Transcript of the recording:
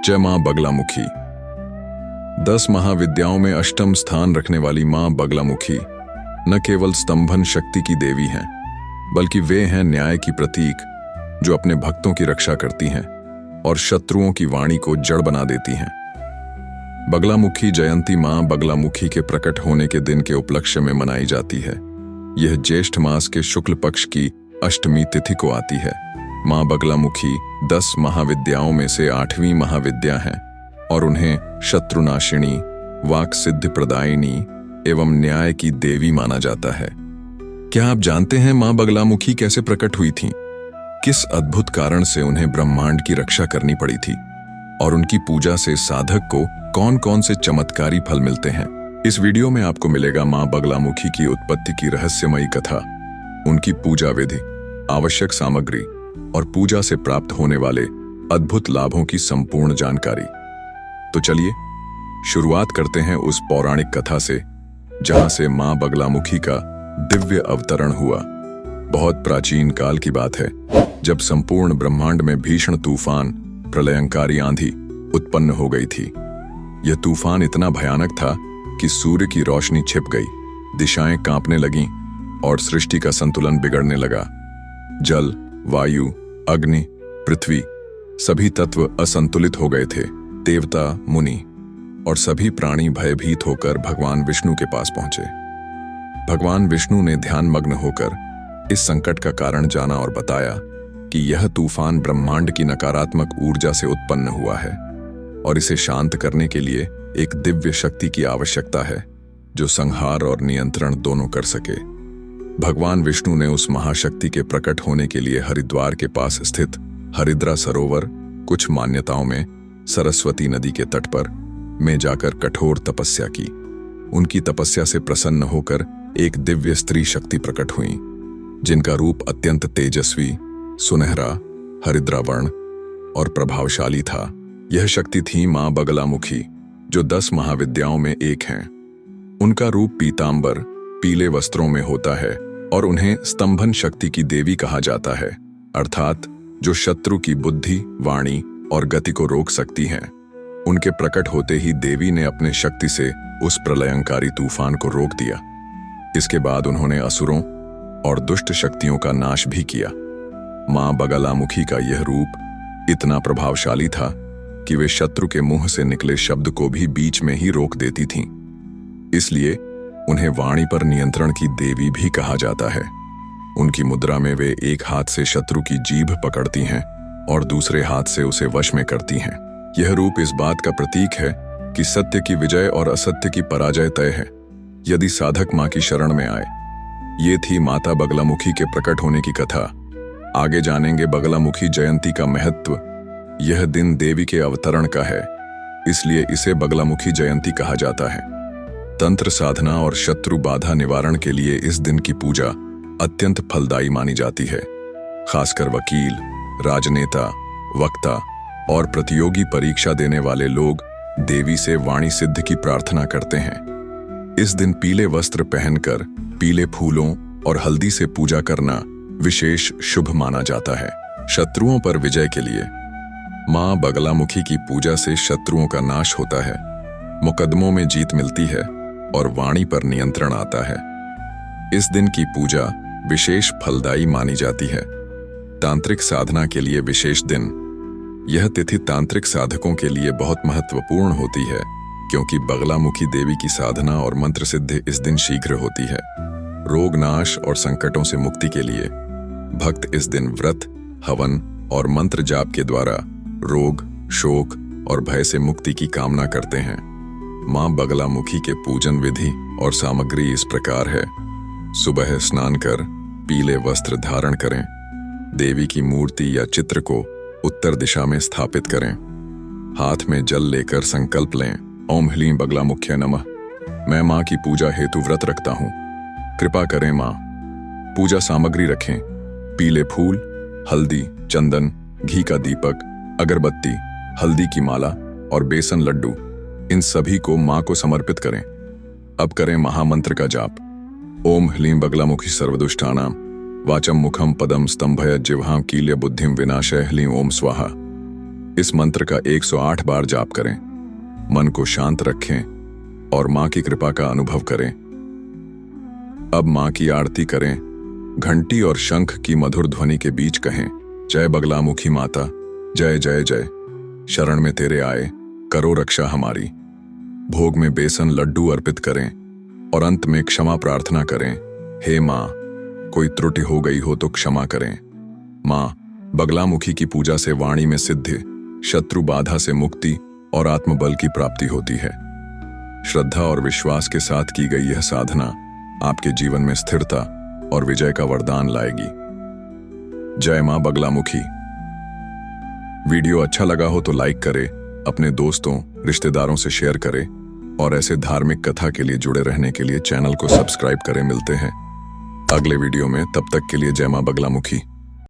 जय मां बगलामुखी। 10 महाविद्याओं में अष्टम स्थान रखने वाली मां बगलामुखी न केवल स्तंभन शक्ति की देवी हैं, बल्कि वे हैं न्याय की प्रतीक जो अपने भक्तों की रक्षा करती हैं और शत्रुओं की वाणी को जड़ बना देती हैं। बगलामुखी जयंती मां बगलामुखी के प्रकट होने के दिन के उपलक्ष्य में मनाई जाती है। यह ज्येष्ठ मास के शुक्ल पक्ष की अष्टमी तिथि को आती है। मां बगलामुखी 10 महाविद्याओं में से 8वीं महाविद्या हैं और उन्हें शत्रुनाशिनी, वाक सिद्धि प्रदायिनी एवं न्याय की देवी माना जाता है। क्या आप जानते हैं मां बगलामुखी कैसे प्रकट हुई थीं? किस अद्भुत कारण से उन्हें ब्रह्मांड की रक्षा करनी पड़ी थी और उनकी पूजा से साधक को कौन कौन से चमत्कारी फल मिलते हैं? इस वीडियो में आपको मिलेगा मां बगलामुखी की उत्पत्ति की रहस्यमयी कथा, उनकी पूजा विधि, आवश्यक सामग्री और पूजा से प्राप्त होने वाले अद्भुत लाभों की संपूर्ण जानकारी। तो चलिए शुरुआत करते हैं उस पौराणिक कथा से जहां से मां बगलामुखी का दिव्य अवतरण हुआ। बहुत प्राचीन काल की बात है, जब संपूर्ण ब्रह्मांड में भीषण तूफान, प्रलयंकारी आंधी उत्पन्न हो गई थी। यह तूफान इतना भयानक था कि सूर्य की रोशनी छिप गई, दिशाएं कांपने लगीं और सृष्टि का संतुलन बिगड़ने लगा। जल, वायु, अग्नि, पृथ्वी सभी तत्व असंतुलित हो गए थे। देवता, मुनि और सभी प्राणी भयभीत होकर भगवान विष्णु के पास पहुंचे। भगवान विष्णु ने ध्यानमग्न होकर इस संकट का कारण जाना और बताया कि यह तूफान ब्रह्मांड की नकारात्मक ऊर्जा से उत्पन्न हुआ है और इसे शांत करने के लिए एक दिव्य शक्ति की आवश्यकता है जो संहार और नियंत्रण दोनों कर सके। भगवान विष्णु ने उस महाशक्ति के प्रकट होने के लिए हरिद्वार के पास स्थित हरिद्रा सरोवर, कुछ मान्यताओं में सरस्वती नदी के तट पर में जाकर कठोर तपस्या की। उनकी तपस्या से प्रसन्न होकर एक दिव्य स्त्री शक्ति प्रकट हुई, जिनका रूप अत्यंत तेजस्वी, सुनहरा, हरिद्रा वर्ण और प्रभावशाली था। यह शक्ति थी मां बगलामुखी, जो 10 महाविद्याओं में एक हैं। उनका रूप पीतांबर, पीले वस्त्रों में होता है और उन्हें स्तंभन शक्ति की देवी कहा जाता है, अर्थात जो शत्रु की बुद्धि, वाणी और गति को रोक सकती हैं। उनके प्रकट होते ही देवी ने अपने शक्ति से उस प्रलयंकारी तूफान को रोक दिया। इसके बाद उन्होंने असुरों और दुष्ट शक्तियों का नाश भी किया। मां बगलामुखी का यह रूप इतना प्रभावशाली था कि वे शत्रु के मुंह से निकले शब्द को भी बीच में ही रोक देती थीं। इसलिए उन्हें वाणी पर नियंत्रण की देवी भी कहा जाता है। उनकी मुद्रा में वे एक हाथ से शत्रु की जीभ पकड़ती हैं और दूसरे हाथ से उसे वश में करती हैं। यह रूप इस बात का प्रतीक है कि सत्य की विजय और असत्य की पराजय तय है, यदि साधक मां की शरण में आए। ये थी माता बगलामुखी के प्रकट होने की कथा। आगे जानेंगे बगलामुखी जयंती का महत्व। यह दिन देवी के अवतरण का है, इसलिए इसे बगलामुखी जयंती कहा जाता है। तंत्र साधना और शत्रु बाधा निवारण के लिए इस दिन की पूजा अत्यंत फलदायी मानी जाती है। खासकर वकील, राजनेता, वक्ता और प्रतियोगी परीक्षा देने वाले लोग देवी से वाणी सिद्ध की प्रार्थना करते हैं। इस दिन पीले वस्त्र पहनकर पीले फूलों और हल्दी से पूजा करना विशेष शुभ माना जाता है। शत्रुओं पर विजय के लिए मां बगलामुखी की पूजा से शत्रुओं का नाश होता है, मुकदमों में जीत मिलती है और वाणी पर नियंत्रण आता है। इस दिन की पूजा विशेष फलदायी मानी जाती है। तांत्रिक साधना के लिए विशेष दिन। यह तिथि तांत्रिक साधकों के लिए बहुत महत्वपूर्ण होती है, क्योंकि बगलामुखी देवी की साधना और मंत्र सिद्धि इस दिन शीघ्र होती है। रोग नाश और संकटों से मुक्ति के लिए भक्त इस दिन व्रत, हवन और मंत्र जाप के द्वारा रोग, शोक और भय से मुक्ति की कामना करते हैं। मां बगलामुखी के पूजन विधि और सामग्री इस प्रकार है। सुबह स्नान कर पीले वस्त्र धारण करें। देवी की मूर्ति या चित्र को उत्तर दिशा में स्थापित करें। हाथ में जल लेकर संकल्प लें, ओम ह्लीं बगलामुख्य नमः। मैं मां की पूजा हेतु व्रत रखता हूं, कृपा करें मां। पूजा सामग्री रखें। पीले फूल, हल्दी, चंदन, घी का दीपक, अगरबत्ती, हल्दी की माला और बेसन लड्डू, इन सभी को मां को समर्पित करें। अब करें महामंत्र का जाप। ओम ह्लीं बगलामुखी सर्वदुष्टानां वाचम मुखम पदम स्तंभय जिह्वां कील्य बुद्धिम विनाशय ह्लीं ओम स्वाहा। इस मंत्र का 108 बार जाप करें, मन को शांत रखें और मां की कृपा का अनुभव करें। अब मां की आरती करें। घंटी और शंख की मधुर ध्वनि के बीच कहें, जय बगलामुखी माता, जय जय जय, शरण में तेरे आए, करो रक्षा हमारी। भोग में बेसन लड्डू अर्पित करें और अंत में क्षमा प्रार्थना करें, हे मां, कोई त्रुटि हो गई हो तो क्षमा करें। मां बगलामुखी की पूजा से वाणी में सिद्धि, शत्रु बाधा से मुक्ति और आत्मबल की प्राप्ति होती है। श्रद्धा और विश्वास के साथ की गई यह साधना आपके जीवन में स्थिरता और विजय का वरदान लाएगी। जय मां बगलामुखी। वीडियो अच्छा लगा हो तो लाइक करें, अपने दोस्तों रिश्तेदारों से शेयर करें और ऐसे धार्मिक कथा के लिए जुड़े रहने के लिए चैनल को सब्सक्राइब करें। मिलते हैं अगले वीडियो में, तब तक के लिए जय मां बगलामुखी।